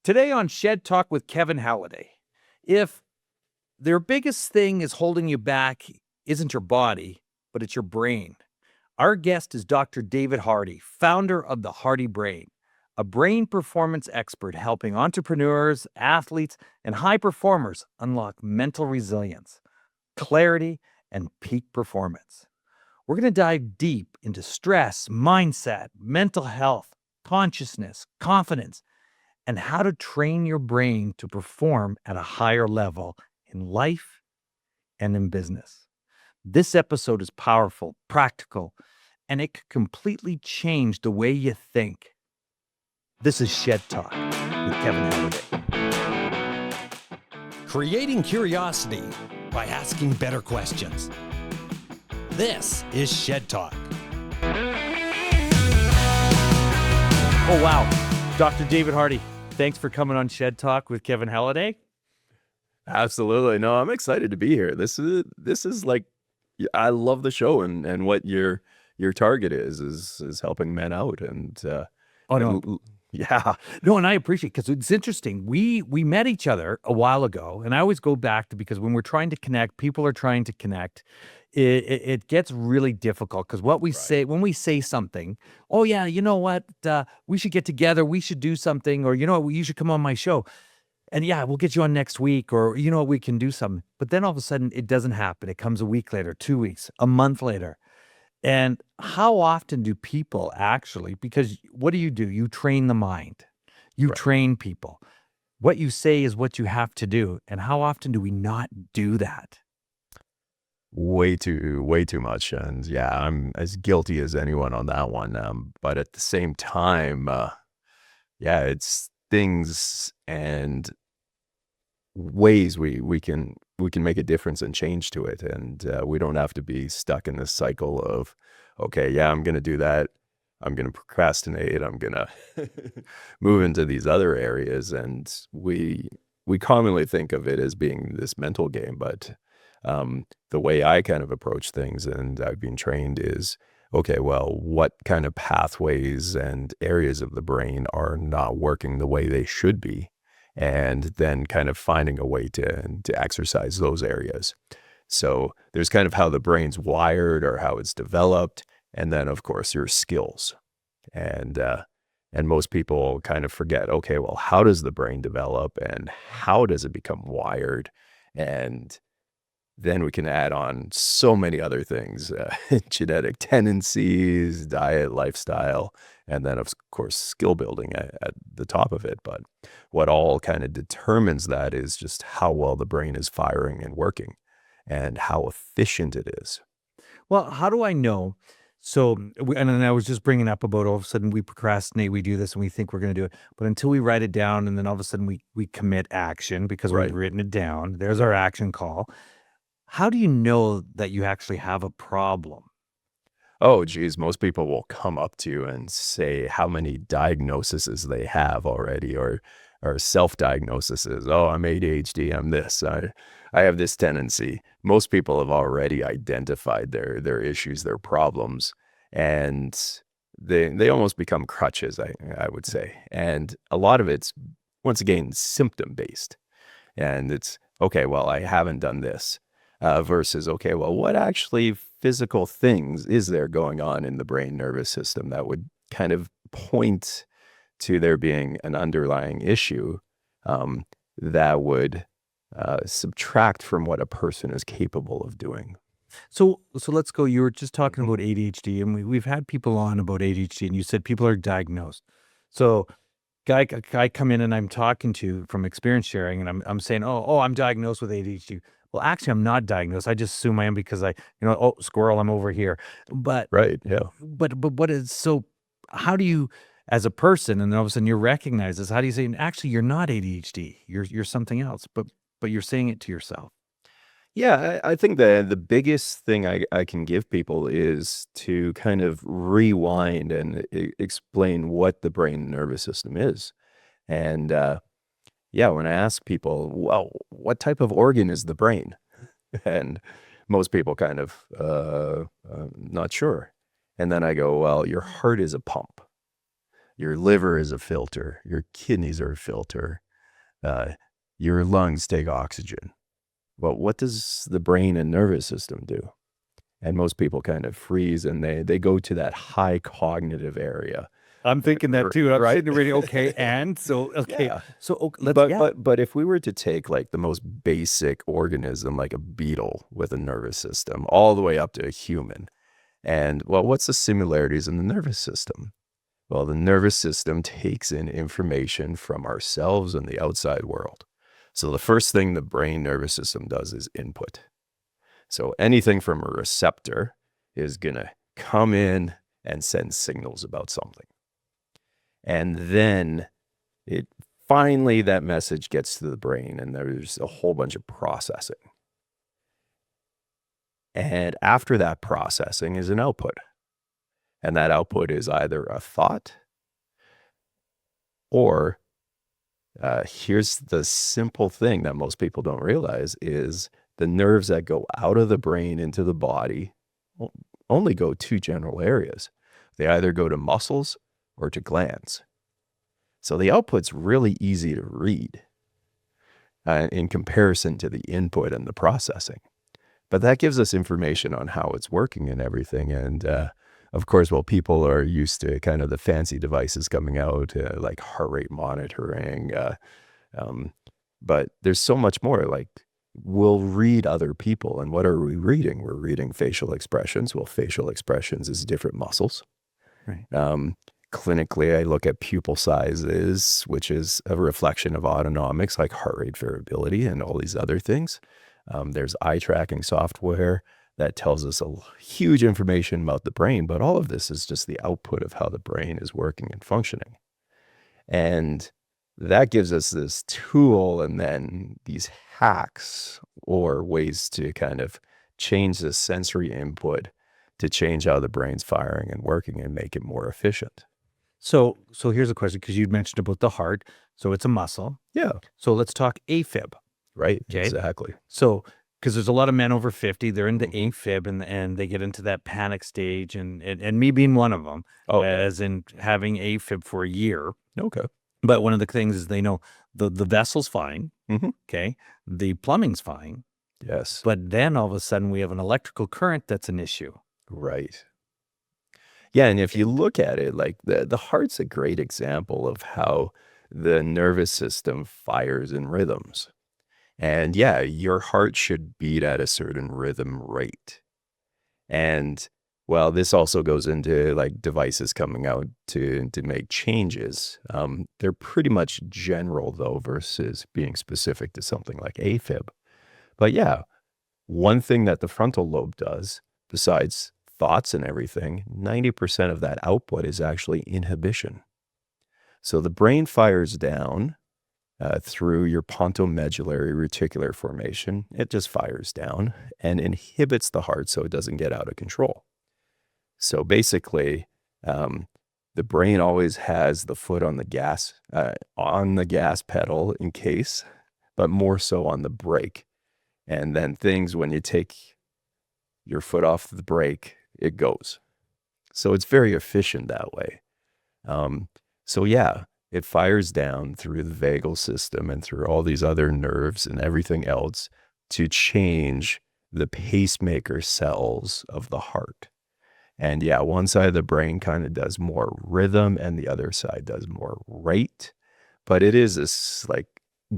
Today on Shed Talk with Kevin Halliday. If their biggest thing is holding you back isn't your body, but it's your brain. Our guest is Dr. David Hardy, founder of the Hardy Brain, a brain performance expert helping entrepreneurs, athletes, and high performers unlock mental resilience, clarity, and peak performance. We're going to dive deep into stress, mindset, mental health, consciousness, confidence, and how to train your brain to perform at a higher level in life and in business. This episode is powerful, practical, and it could completely change the way you think. This is Shed Talk with Kevin Halliday. Creating curiosity by asking better questions. This is Shed Talk. Oh, wow. Dr. David Hardy, thanks for coming on Shed Talk with Kevin Halliday. Absolutely. No, I'm excited to be here. This is like, I love the show and what your target is helping men out and Oh, no. yeah. No, and I appreciate, because it's interesting. We met each other a while ago, and I always go back to, because when we're trying to connect, people are trying to connect. It gets really difficult because what we say, when we say something, oh yeah, you know what, we should get together, we should do something, or you know what, you should come on my show, and yeah, we'll get you on next week, or you know what, we can do something. But then all of a sudden, it doesn't happen. It comes a week later, 2 weeks, a month later. And how often do people actually, because what do? You train the mind, you Right. train people. What you say is what you have to do. And how often do we not do that? Way too much. And yeah, I'm as guilty as anyone on that one. But at the same time, yeah, it's things and ways we can make a difference and change to it. And we don't have to be stuck in this cycle of, okay, yeah, I'm going to do that. I'm going to procrastinate. I'm going to move into these other areas. And we commonly think of it as being this mental game, but the way I kind of approach things, and I've been trained, is, okay, well, what kind of pathways and areas of the brain are not working the way they should be? And then kind of finding a way to exercise those areas. So there's kind of how the brain's wired or how it's developed, and then of course your skills. And most people kind of forget, okay, well, how does the brain develop and how does it become wired? And then we can add on so many other things, genetic tendencies, diet, lifestyle, and then, of course, skill building at the top of it. But what all kind of determines that is just how well the brain is firing and working and how efficient it is. Well, how do I know? So, and then I was just bringing up about all of a sudden we procrastinate, we do this and we think we're going to do it. But until we write it down, and then all of a sudden we commit action because Right. we've written it down, there's our action call. How do you know that you actually have a problem? Oh, geez, most people will come up to you and say how many diagnoses they have already, or self-diagnoses. Oh, I'm ADHD, I'm this, I have this tendency. Most people have already identified their issues, their problems, and they almost become crutches, I would say. And a lot of it's, once again, symptom-based. And it's, okay, well, I haven't done this. Versus, okay, well, what actually physical things is there going on in the brain nervous system that would kind of point to there being an underlying issue that would subtract from what a person is capable of doing. So let's go. You were just talking Mhm. about ADHD, and we've had people on about ADHD, and you said people are diagnosed. So guy come in and I'm talking to from experience sharing, and I'm saying, oh, I'm diagnosed with ADHD. Well, actually, I'm not diagnosed. I just assume I am because oh, squirrel, I'm over here. But Right, yeah. what is so? How do you, as a person, and then all of a sudden you recognize this? How do you say, actually, you're not ADHD. You're something else. But you're saying it to yourself. Yeah, I think the biggest thing I can give people is to kind of rewind and explain what the brain nervous system is. And yeah, when I ask people, well, what type of organ is the brain? And most people kind of, not sure. And then I go, well, your heart is a pump. Your liver is a filter. Your kidneys are a filter. Your lungs take oxygen. Well, what does the brain and nervous system do? And most people kind of freeze and they go to that high cognitive area. I'm thinking that too. I'm Right? sitting there reading, okay, and so, okay. Yeah. So, let's, But if we were to take like the most basic organism, like a beetle with a nervous system, all the way up to a human, and well, what's the similarities in the nervous system? Well, the nervous system takes in information from ourselves and the outside world. So the first thing the brain nervous system does is input. So anything from a receptor is going to come in and send signals about something. And then finally that message gets to the brain and there's a whole bunch of processing. And after that processing is an output. And that output is either a thought or here's the simple thing that most people don't realize is the nerves that go out of the brain into the body only go two general areas. They either go to muscles or to glands. So the output's really easy to read in comparison to the input and the processing. But that gives us information on how it's working and everything. And of course, well, people are used to kind of the fancy devices coming out, like heart rate monitoring. But there's so much more. Like we'll read other people. And what are we reading? We're reading facial expressions. Well, facial expressions is different muscles. Right. Clinically, I look at pupil sizes, which is a reflection of autonomics like heart rate variability and all these other things. There's eye tracking software that tells us a huge information about the brain, but all of this is just the output of how the brain is working and functioning. And that gives us this tool and then these hacks or ways to kind of change the sensory input to change how the brain's firing and working and make it more efficient. So here's a question, because you'd mentioned about the heart. So it's a muscle. Yeah. So let's talk AFib. Right. Okay. Exactly. So, because there's a lot of men over 50, they're into AFib and they get into that panic stage, and me being one of them, as in having AFib for a year. Okay. But one of the things is they know the vessel's fine. Mm-hmm. Okay. The plumbing's fine. Yes. But then all of a sudden we have an electrical current that's an issue. Right. Yeah, and if you look at it, like the heart's a great example of how the nervous system fires in rhythms. And yeah, your heart should beat at a certain rhythm rate. And well, this also goes into like devices coming out to make changes. They're pretty much general though versus being specific to something like AFib. But yeah, one thing that the frontal lobe does, besides thoughts and everything, 90% of that output is actually inhibition. So the brain fires down through your pontomedullary reticular formation. It just fires down and inhibits the heart so it doesn't get out of control. So basically, the brain always has the foot on the gas pedal in case, but more so on the brake. And then things, when you take your foot off the brake, it goes. So it's very efficient that way. So yeah, it fires down through the vagal system and through all these other nerves and everything else to change the pacemaker cells of the heart. And yeah, one side of the brain kind of does more rhythm and the other side does more rate. But it is this like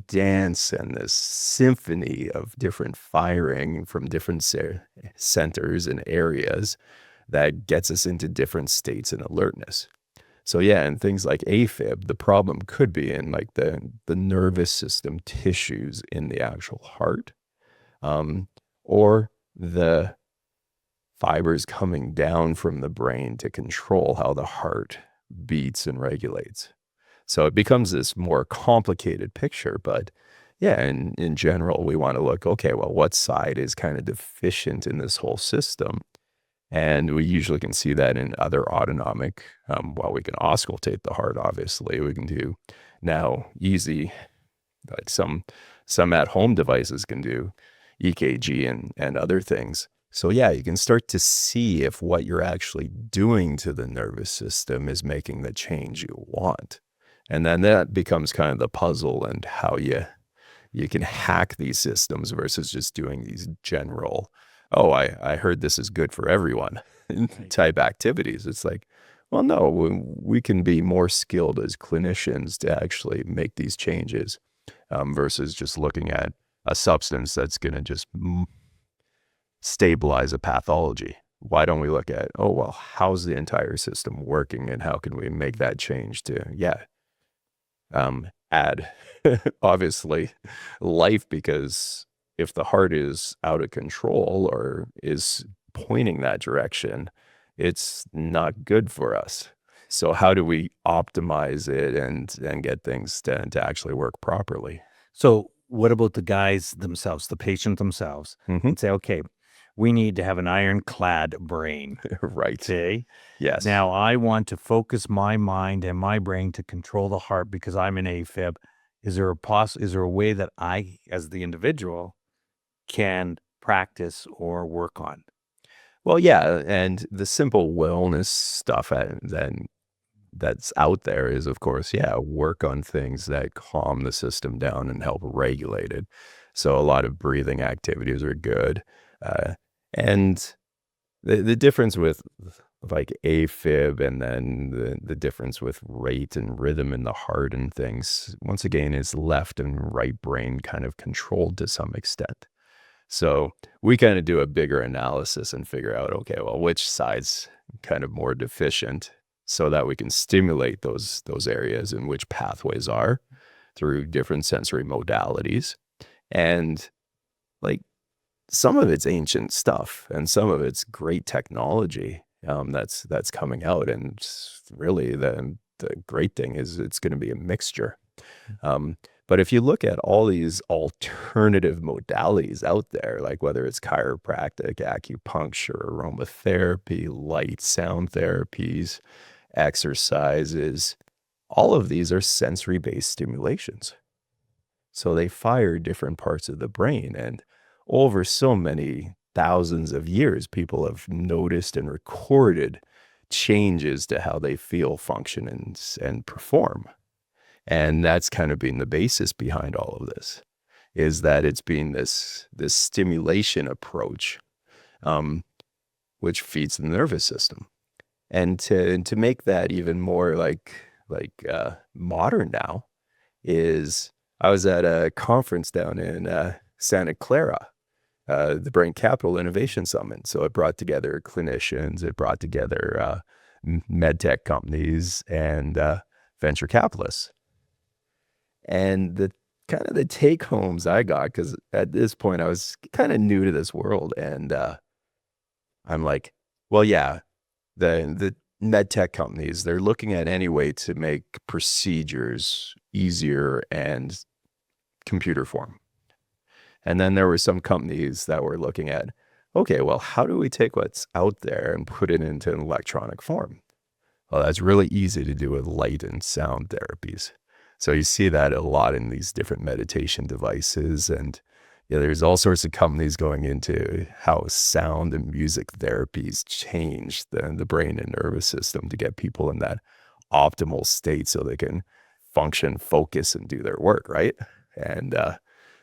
dance and this symphony of different firing from different centers and areas that gets us into different states and alertness. So yeah, and things like AFib, the problem could be in like the nervous system tissues in the actual heart, or the fibers coming down from the brain to control how the heart beats and regulates. So it becomes this more complicated picture, but yeah, in general, we want to look, okay, well, what side is kind of deficient in this whole system? And we usually can see that in other autonomic, while we can auscultate the heart, obviously, we can do now easy, like some at-home devices can do EKG and other things. So yeah, you can start to see if what you're actually doing to the nervous system is making the change you want. And then that becomes kind of the puzzle and how you can hack these systems versus just doing these general, oh, I heard this is good for everyone type activities. It's like, well, no, we can be more skilled as clinicians to actually make these changes versus just looking at a substance that's going to just stabilize a pathology. Why don't we look at, oh, well, how's the entire system working and how can we make that change to, add obviously life, because if the heart is out of control or is pointing that direction, it's not good for us. So how do we optimize it and get things to actually work properly? So, what about the guys themselves, the patient themselves, Hmm. and say, okay, we need to have an ironclad brain. Right. Okay. Yes. Now, I want to focus my mind and my brain to control the heart because I'm an AFib. Is there a way that I, as the individual, can practice or work on? Well, yeah, and the simple wellness stuff then that's out there is, of course, yeah, work on things that calm the system down and help regulate it. So a lot of breathing activities are good. Uh, and the difference with like AFib and then the difference with rate and rhythm in the heart and things, once again, is left and right brain kind of controlled to some extent. So we kind of do a bigger analysis and figure out, okay, well, which side's kind of more deficient so that we can stimulate those areas and which pathways are through different sensory modalities. And like some of it's ancient stuff and some of it's great technology that's coming out. And really the great thing is it's going to be a mixture. But if you look at all these alternative modalities out there, like whether it's chiropractic, acupuncture, aromatherapy, light sound therapies, exercises, all of these are sensory-based stimulations. So they fire different parts of the brain. And over so many thousands of years, people have noticed and recorded changes to how they feel, function, and perform. And that's kind of been the basis behind all of this, is that it's been this stimulation approach, which feeds the nervous system. And to make that even more modern now is I was at a conference down in Santa Clara, the Brain Capital Innovation Summit. So it brought together clinicians, it brought together med tech companies and venture capitalists. And the kind of the take homes I got, because at this point I was kind of new to this world, and I'm like, well, yeah, the med tech companies, they're looking at any way to make procedures easier and computer form. And then there were some companies that were looking at, okay, well, how do we take what's out there and put it into an electronic form? Well, that's really easy to do with light and sound therapies. So you see that a lot in these different meditation devices. And there's all sorts of companies going into how sound and music therapies change the brain and nervous system to get people in that optimal state so they can function, focus, and do their work, right? And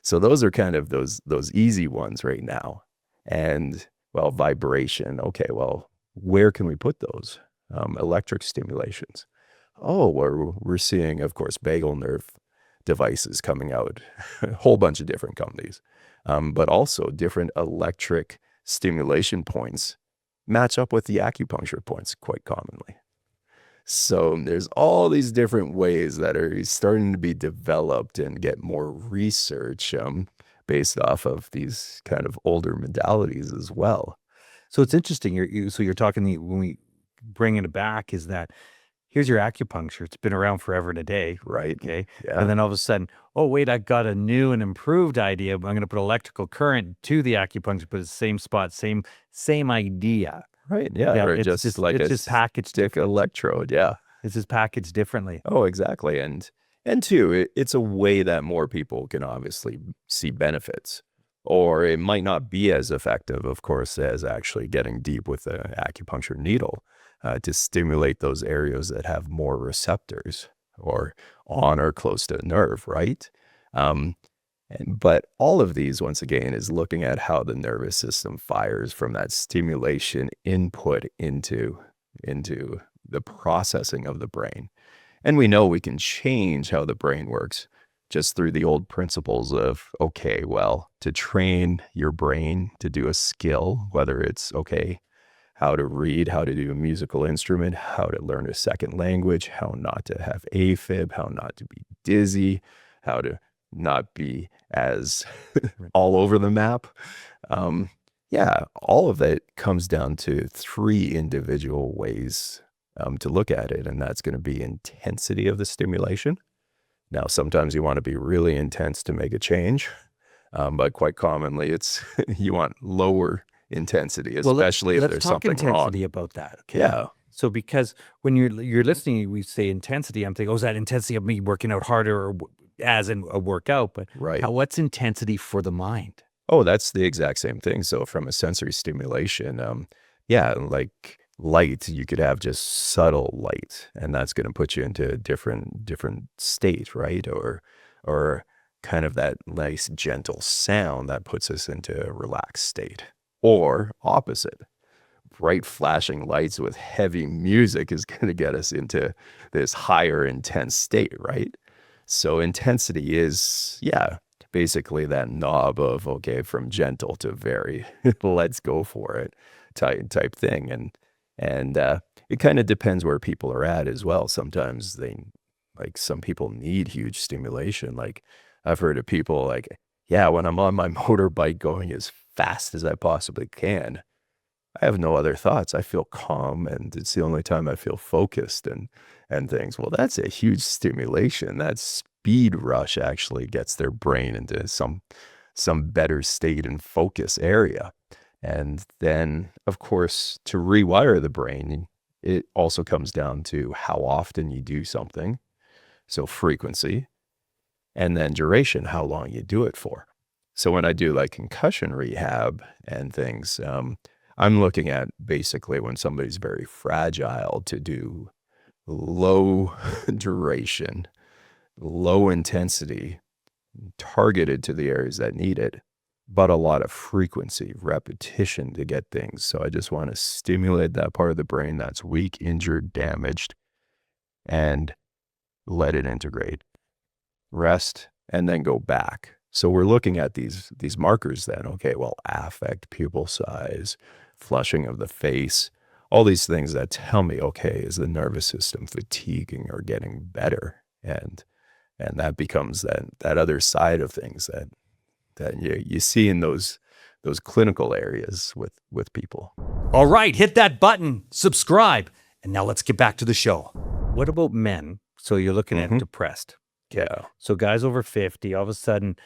so those are kind of those easy ones right now. And, well, vibration. Okay, well, where can we put those? Electric stimulations. Oh, we're seeing, of course, vagal nerve devices coming out, a whole bunch of different companies, but also different electric stimulation points match up with the acupuncture points quite commonly. So there's all these different ways that are starting to be developed and get more research based off of these kind of older modalities as well. So it's interesting. You're talking when we bring it back is that here's your acupuncture. It's been around forever and a day. Right. Okay. Yeah. And then all of a sudden, oh, wait, I got a new and improved idea. I'm going to put electrical current to the acupuncture, but it's the same spot, same idea. Right. Yeah. Yeah, Or it's just like it's a just packaged stick electrode. Yeah. It's just packaged differently. Oh, exactly. And two, it's a way that more people can obviously see benefits. or it might not be as effective, of course, as actually getting deep with the acupuncture needle to stimulate those areas that have more receptors or on or close to a nerve, right? Um, but all of these, once again, is looking at how the nervous system fires from that stimulation input into the processing of the brain. And we know we can change how the brain works just through the old principles of, okay, well, to train your brain to do a skill, whether it's, okay, how to read, how to do a musical instrument, how to learn a second language, how not to have AFib, how not to be dizzy, how to not be as all over the map. Yeah, all of that comes down to three individual ways to look at it, and that's going to be intensity of the stimulation. Now, sometimes you want to be really intense to make a change, but quite commonly it's you want lower intensity, especially if let's there's talk something intensity wrong. about that. Okay. Yeah, So because when you're listening, we say intensity. I'm thinking, oh, is that intensity of me working out harder, or as in a workout? But right. what's intensity for the mind? Oh, that's the exact same thing. So from a sensory stimulation, yeah, like light, you could have just subtle light, and that's going to put you into a different state, right? Or kind of that nice gentle sound that puts us into a relaxed state. Or opposite, bright flashing lights with heavy music is going to get us into this higher intense state, right? So intensity is, yeah, basically that knob of, okay, from gentle to very, let's go for it type thing. And it kind of depends where people are at as well. Sometimes like some people need huge stimulation. Like I've heard of people like, yeah, when I'm on my motorbike going as fast as I possibly can, I have no other thoughts. I feel calm, and it's the only time I feel focused and things. Well, that's a huge stimulation. That speed rush actually gets their brain into some better state and focus area. And then, of course, to rewire the brain, it also comes down to how often you do something. So frequency, and then duration, how long you do it for. So when I do like concussion rehab and things, I'm looking at basically when somebody's very fragile to do low duration, low intensity, targeted to the areas that need it, but a lot of frequency, repetition to get things. So I just want to stimulate that part of the brain that's weak, injured, damaged, and let it integrate, rest, and then go back. So we're looking at these markers then. Okay, well, affect, pupil size, flushing of the face, all these things that tell me, okay, is the nervous system fatiguing or getting better? And that becomes that other side of things that you see in those clinical areas with people. All right, hit that button, subscribe, and now let's get back to the show. What about men? So you're looking at depressed. Yeah. So guys over 50, all of a sudden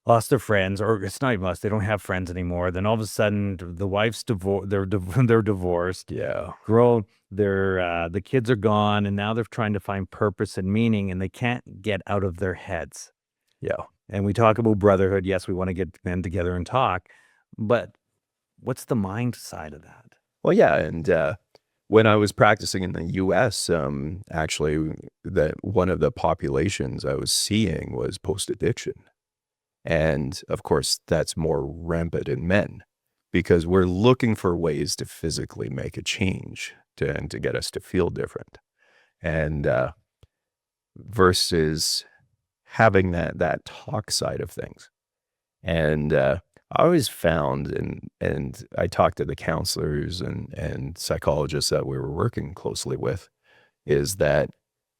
lost their friends, or it's not even lost, they don't have friends anymore. Then all of a sudden the wife's divorced, they're divorced. Yeah. Grown, the kids are gone, and now they're trying to find purpose and meaning, and they can't get out of their heads. Yeah. And we talk about brotherhood. Yes, we want to get men together and talk, but what's the mind side of that? Well, yeah, and when I was practicing in the U.S., actually, one of the populations I was seeing was post-addiction. And of course, that's more rampant in men because we're looking for ways to physically make a change and to get us to feel different. And versus having that talk side of things. And I always found, and I talked to the counselors and psychologists that we were working closely with, is that,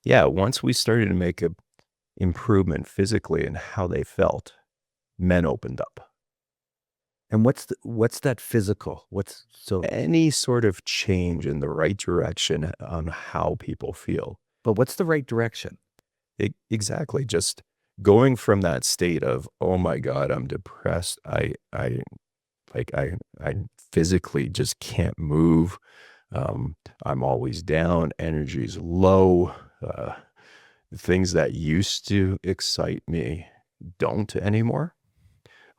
yeah, once we started to make a improvement physically in how they felt, men opened up. And what's that physical? Any sort of change in the right direction on how people feel. But what's the right direction? Exactly. Just going from that state of, oh my God, I'm depressed. I physically just can't move. I'm always down. Energy's low. Things that used to excite me don't anymore.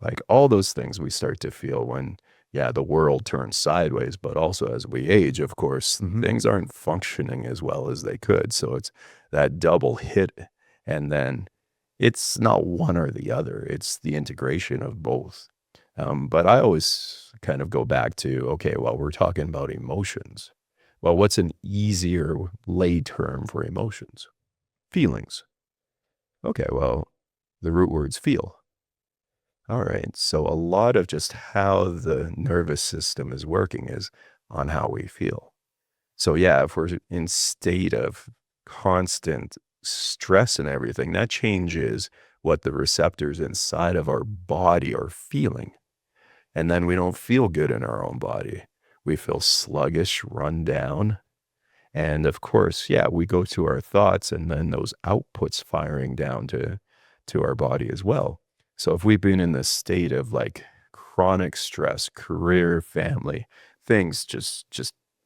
Like all those things we start to feel when, yeah, the world turns sideways, but also as we age, of course, things aren't functioning as well as they could. So it's that double hit. And then it's not one or the other, it's the integration of both. But I always kind of go back to, okay, well, we're talking about emotions. Well, what's an easier lay term for emotions? Feelings. Okay, well, the root word's feel. All right, so a lot of just how the nervous system is working is on how we feel. So yeah, if we're in state of constant stress and everything, that changes what the receptors inside of our body are feeling. And then we don't feel good in our own body. We feel sluggish, run down. And of course, yeah, we go to our thoughts and then those outputs firing down to our body as well. So if we've been in this state of like chronic stress, career, family, things just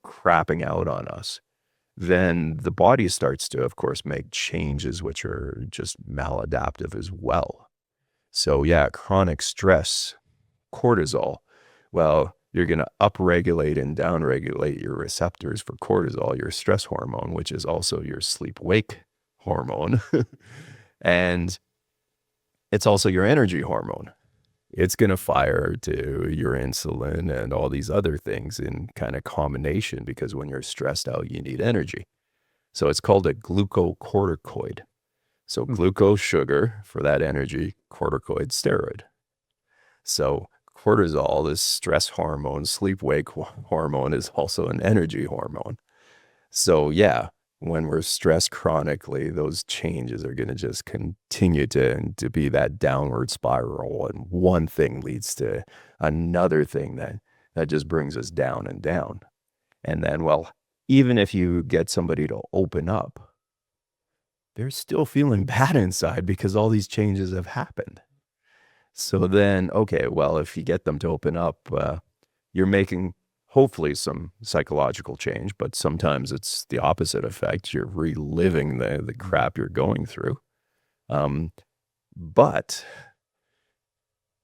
crapping out on us, then the body starts to, of course, make changes which are just maladaptive as well. So yeah, chronic stress, cortisol, well, you're going to upregulate and downregulate your receptors for cortisol, your stress hormone, which is also your sleep-wake hormone. And it's also your energy hormone. It's going to fire to your insulin and all these other things in kind of combination, because when you're stressed out, you need energy. So it's called a glucocorticoid. So glucose, sugar for that energy, corticoid, steroid. So cortisol, this stress hormone, sleep-wake hormone, is also an energy hormone. So yeah, when we're stressed chronically, those changes are going to just continue to be that downward spiral, and one thing leads to another thing that just brings us down and down. And then, well, even if you get somebody to open up, they're still feeling bad inside because all these changes have happened. So then, okay, well, if you get them to open up, you're making hopefully some psychological change, but sometimes it's the opposite effect. You're reliving the crap you're going through. But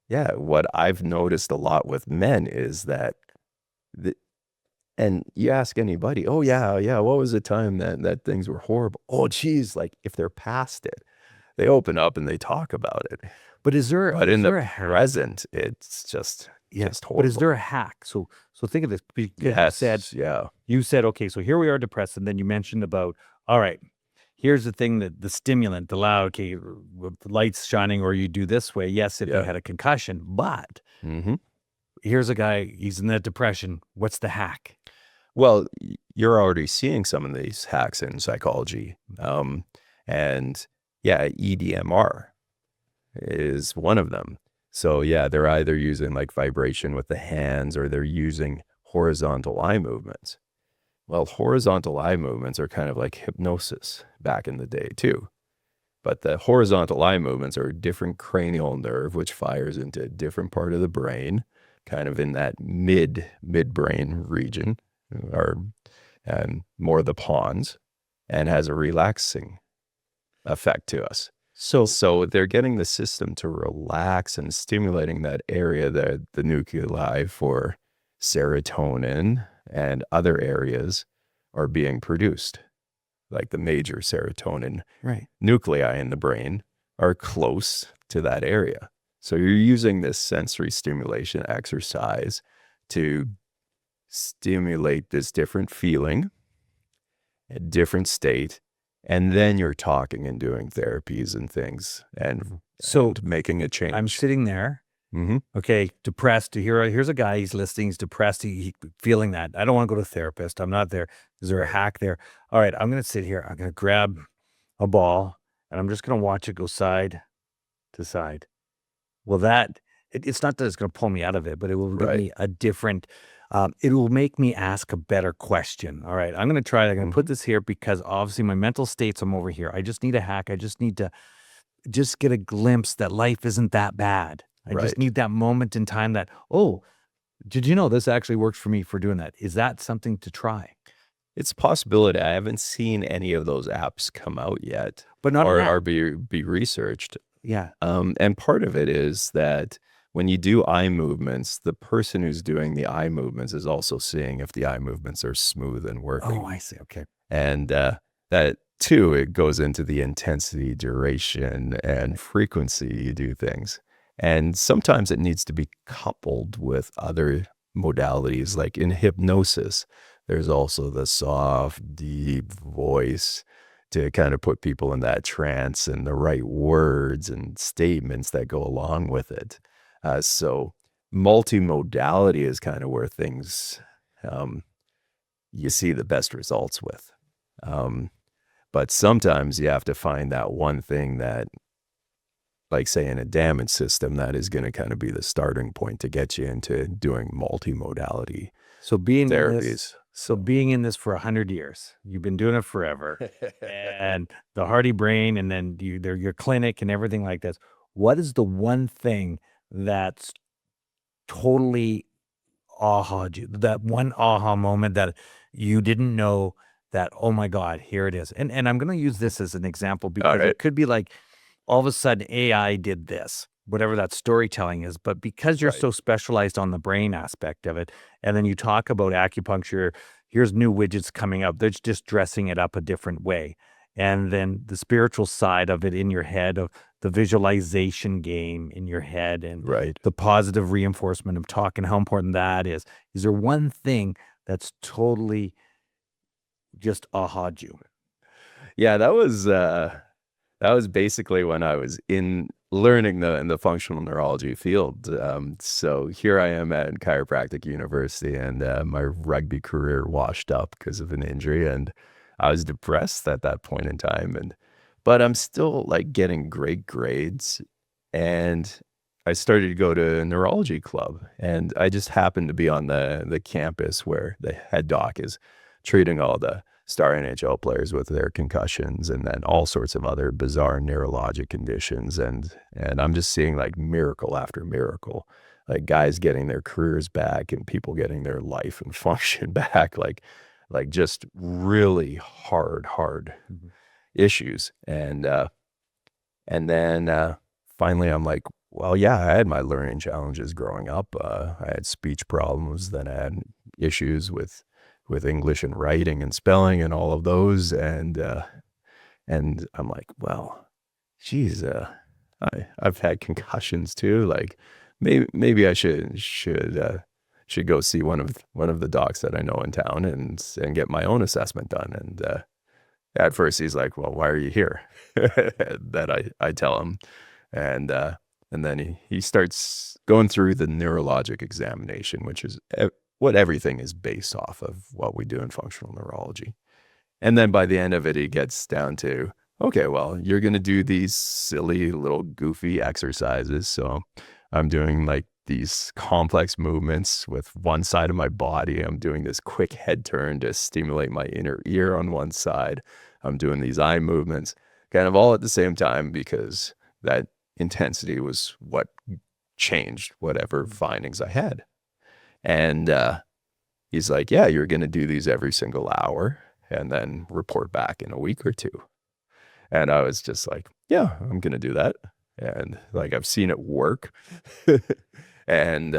yeah, what I've noticed a lot with men is that, and you ask anybody, oh yeah, what was the time that things were horrible? Oh geez, like if they're past it, they open up and they talk about it. But is there But in the a hack? present, it's just horrible. But is there a hack? So think of this. Because Yes, yeah. you said, okay, so here we are depressed, and then you mentioned about, all right, here's the thing, that the stimulant, the loud, okay, with the lights shining, or you do this way. Yes, if you Yeah. had a concussion, but Mm-hmm. here's a guy, he's in that depression. What's the hack? Well, you're already seeing some of these hacks in psychology. And yeah, EDMR is one of them. So yeah, they're either using like vibration with the hands, or they're using horizontal eye movements. Well, horizontal eye movements are kind of like hypnosis back in the day too. But the horizontal eye movements are a different cranial nerve, which fires into a different part of the brain, kind of in that midbrain region, or more the pons, and has a relaxing effect to us. So they're getting the system to relax and stimulating that area, the nuclei for serotonin and other areas are being produced. Like the major serotonin nuclei in the brain are close to that area. So you're using this sensory stimulation exercise to stimulate this different feeling, a different state, and then you're talking and doing therapies and things and making a change. I'm sitting there, Mm-hmm. okay, depressed. Here's a guy, he's listening, he's depressed, he feeling that. I don't want to go to a therapist. I'm not there. Is there a hack there? All right, I'm going to sit here. I'm going to grab a ball, and I'm just going to watch it go side to side. Well, it's not that it's going to pull me out of it, but it will give me a different, it will make me ask a better question. All right, I'm going to try it. I'm going to put this here because obviously my mental states, I'm over here. I just need a hack. I just need to just get a glimpse that life isn't that bad. I just need that moment in time that, oh, did you know this actually works for me for doing that? Is that something to try? It's a possibility. I haven't seen any of those apps come out yet, But not or be researched. Yeah. And part of it is that when you do eye movements, the person who's doing the eye movements is also seeing if the eye movements are smooth and working. Oh, I see. Okay. And that too, it goes into the intensity, duration, and frequency you do things. And sometimes it needs to be coupled with other modalities, like in hypnosis. There's also the soft, deep voice to kind of put people in that trance, and the right words and statements that go along with it. So multimodality is kind of where things you see the best results with. But sometimes you have to find that one thing that, like say in a damage system, that is going to kind of be the starting point to get you into doing multimodality So being in therapies. this, being in this for 100 years, you've been doing it forever, and the Hardy Brain, and then your clinic and everything like this. What is the one thing that's totally that one aha moment that you didn't know that, oh my God, here it is. And I'm going to use this as an example because right. it could be like all of a sudden AI did this, whatever that storytelling is. But because you're Right. so specialized on the brain aspect of it, and then you talk about acupuncture, here's new widgets coming up. They're just dressing it up a different way. And then the spiritual side of it in your head, of the visualization game in your head, and Right. the positive reinforcement of talk and how important that is. Is there one thing that's totally just aha'd you? Yeah, that was basically when I was in learning in the functional neurology field. So here I am at chiropractic university, and my rugby career washed up because of an injury, and I was depressed at that point in time. But I'm still like getting great grades, and I started to go to a neurology club, and I just happened to be on the campus where the head doc is treating all the star NHL players with their concussions, and then all sorts of other bizarre neurologic conditions. And I'm just seeing like miracle after miracle, like guys getting their careers back and people getting their life and function back, like just really hard Mhm. issues. And then finally I'm like, well, yeah, I had my learning challenges growing up. I had speech problems, then I had issues with English and writing and spelling and all of those. And I'm like, well, geez, I've had concussions too. Like maybe I should go see one of the docs that I know in town and get my own assessment done. And at first he's like, well, why are you here? That I tell him. And then he starts going through the neurologic examination, which is what everything is based off of, what we do in functional neurology. And then by the end of it, he gets down to, okay, well, you're going to do these silly little goofy exercises. So I'm doing like these complex movements with one side of my body. I'm doing this quick head turn to stimulate my inner ear on one side. I'm doing these eye movements kind of all at the same time, because that intensity was what changed whatever findings I had. And he's like, yeah, you're going to do these every single hour and then report back in a week or two. And I was just like, yeah, I'm going to do that. And like, I've seen it work. And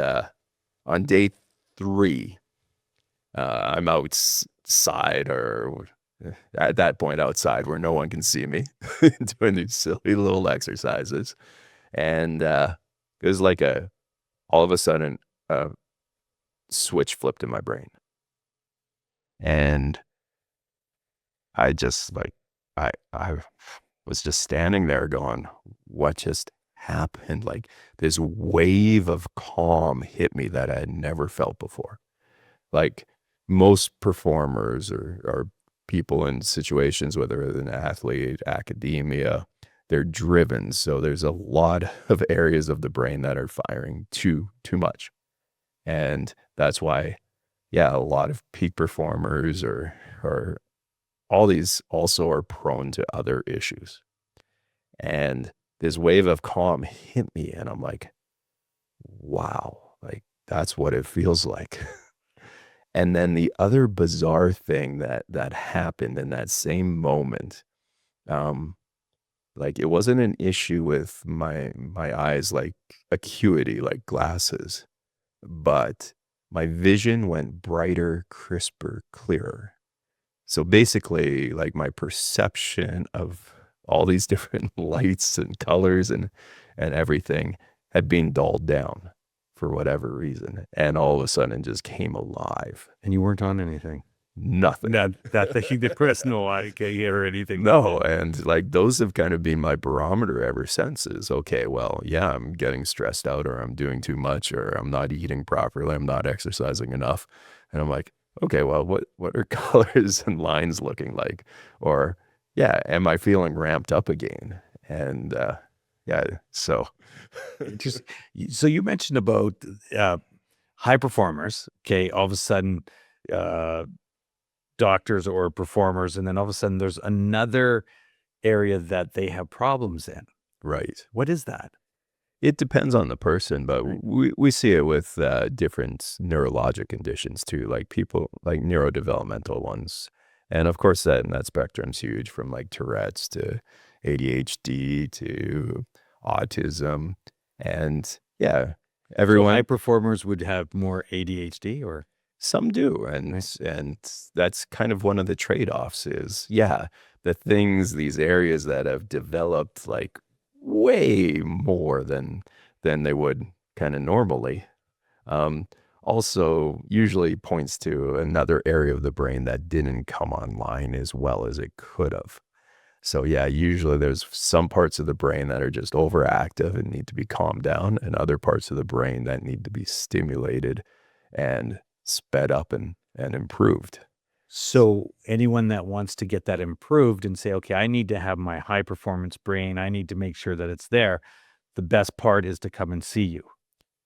on day 3, I'm outside, or at that point outside where no one can see me, doing these silly little exercises. And it was like all of a sudden, a switch flipped in my brain. And I just like, I was just standing there going, what just happened? Like this wave of calm hit me that I had never felt before. Like most performers or people in situations, whether it's an athlete, academia, they're driven. So there's a lot of areas of the brain that are firing too much. And that's why, yeah, a lot of peak performers or all these also are prone to other issues. And this wave of calm hit me, and I'm like, wow, like that's what it feels like. And then the other bizarre thing that happened in that same moment, Like, it wasn't an issue with my eyes, like acuity, like glasses, but my vision went brighter, crisper, clearer. So basically, like, my perception of all these different lights and colors and everything had been dulled down for whatever reason, and all of a sudden just came alive. And you weren't on anything. Nothing. Not that the personal IK or anything. No, and like those have kind of been my barometer ever since is, okay, well, yeah, I'm getting stressed out, or I'm doing too much, or I'm not eating properly, I'm not exercising enough. And I'm like, okay, well, what are colors and lines looking like? Or yeah, am I feeling ramped up again? And yeah, so Just so you mentioned about high performers. Okay, all of a sudden, uh, doctors or performers, and then all of a sudden there's another area that they have problems in. right. What is that? It depends on the person, but Right. we see it with different neurologic conditions too, like people like neurodevelopmental ones. And of course, that spectrum's huge, from like Tourette's to ADHD to autism. And yeah, So everyone, high performers would have more ADHD, or some do. And that's kind of one of the trade-offs is, yeah, the things, these areas that have developed like way more than they would kind of normally, also usually points to another area of the brain that didn't come online as well as it could have. So yeah, usually there's some parts of the brain that are just overactive and need to be calmed down, and other parts of the brain that need to be stimulated and sped up and improved. so anyone that wants to get that improved and say, okay, I need to have my high performance brain, I need to make sure that it's there. The best part is to come and see you.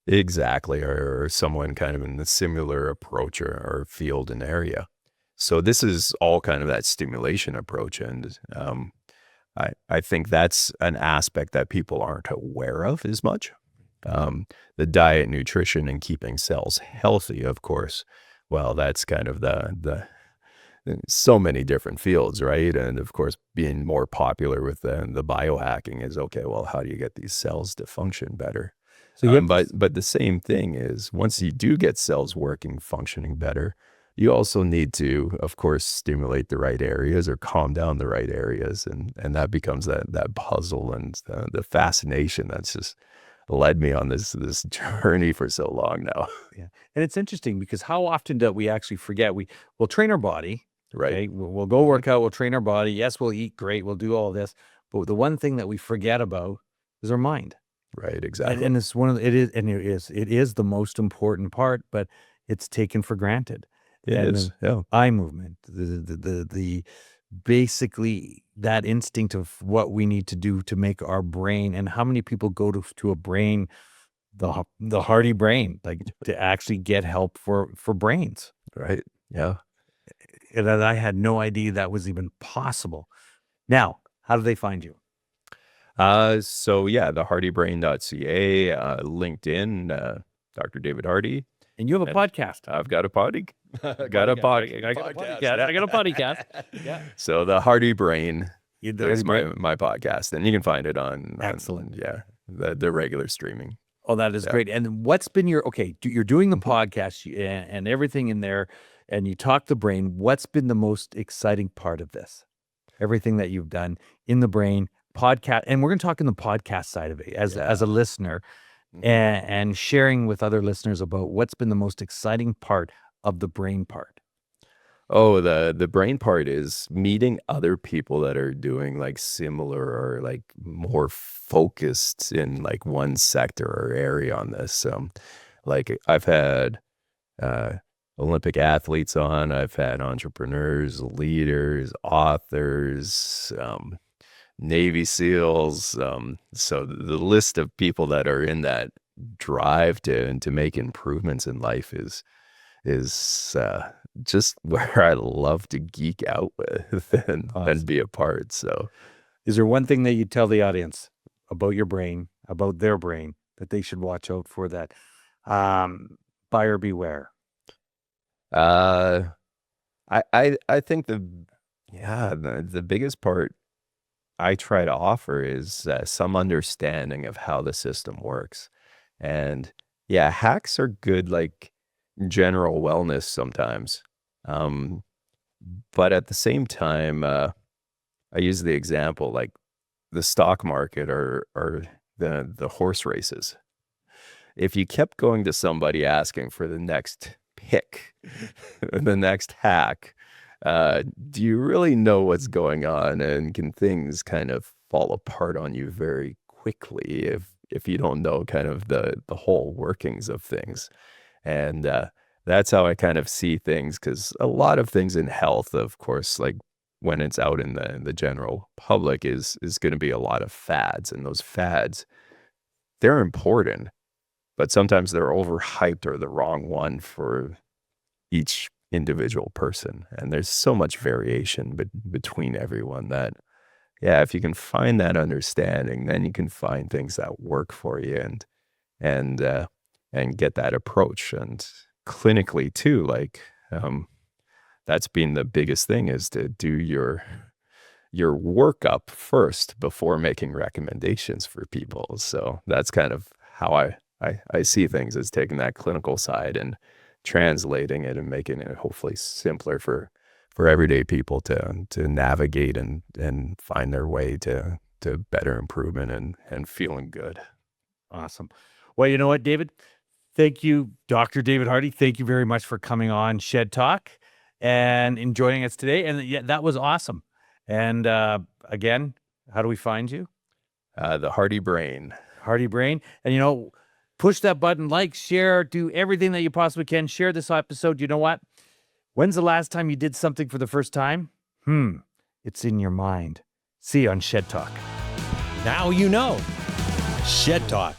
Exactly, or someone kind of in the similar approach or field and area. So this is all kind of that stimulation approach, and I think that's an aspect that people aren't aware of as much. The diet, nutrition, and keeping cells healthy, of course. Well, that's kind of the so many different fields, right? And of course, being more popular with the biohacking is, okay, well, how do you get these cells to function better? So you have But the same thing is, once you do get cells working, functioning better, you also need to, of course, stimulate the right areas or calm down the right areas, and that becomes that puzzle and the fascination that's just led me on this journey for so long now. yeah. And it's interesting because how often do we actually forget? We'll train our body. Right, Okay. We'll go work out, we'll train our body. Yes, we'll eat great, we'll do all this. But the one thing that we forget about is our mind. right, exactly. And it's one of the, it is the most important part, but it's taken for granted. It And is, the yeah, eye movement, the basically that instinct of what we need to do to make our brain, and how many people go to a brain, the Hardy brain, like to actually get help for brains. right, yeah. And that I had no idea that was even possible. Now, how do they find you? So yeah, the hardybrain.ca, LinkedIn, Dr. David Hardy. And you have a And podcast. I've got a potty. Got a podcast. I got a podcast. I got a podcast. Yeah. So the Hardy Brain That's is great. my podcast, and you can find it on Excellent. yeah, the regular streaming. Oh, that is Yeah. great. And what's been your, okay, you're doing the podcast and everything in there, and you talk the brain. What's been the most exciting part of this? Everything that you've done in the brain podcast, and we're going to talk in the podcast side of it as a listener, Mhm. and sharing with other listeners about what's been the most exciting part of the brain part. Oh, the brain part is meeting other people that are doing like similar or like more focused in like one sector or area on this. Like I've had uh, Olympic athletes on, I've had entrepreneurs, leaders, authors, Navy SEALs. So the list of people that are in that drive to make improvements in life is just where I love to geek out with and Awesome. be a part. So Is there one thing that you tell the audience about your brain, about their brain, that they should watch out for, that buyer beware? uh, I think the biggest part I try to offer is some understanding of how the system works. And yeah, hacks are good, like general wellness sometimes. Um, but at the same time, I use the example like the stock market or the horse races. If you kept going to somebody asking for the next pick, the next hack, do you really know what's going on? And can things kind of fall apart on you very quickly if you don't know kind of the whole workings of things? And that's how I kind of see things, because a lot of things in health, of course, like when it's out in the general public, is going to be a lot of fads, and those fads, they're important, but sometimes they're overhyped or the wrong one for each individual person. And there's so much variation between everyone that, yeah, if you can find that understanding, then you can find things that work for you and uh, and get that approach. And clinically too, like that's been the biggest thing, is to do your workup first before making recommendations for people. So that's kind of how I see things, as taking that clinical side and translating it and making it hopefully simpler for everyday people to navigate and find their way to better improvement and feeling good. Awesome. Well, you know what, David? Thank you, Dr. David Hardy. Thank you very much for coming on Shed Talk and joining us today. And yeah, that was awesome. And again, how do we find you? The Hardy Brain. Hardy Brain. And, push that button, like, share, do everything that you possibly can. Share this episode. You know what? When's the last time you did something for the first time? It's in your mind. See you on Shed Talk. Now you know. Shed Talk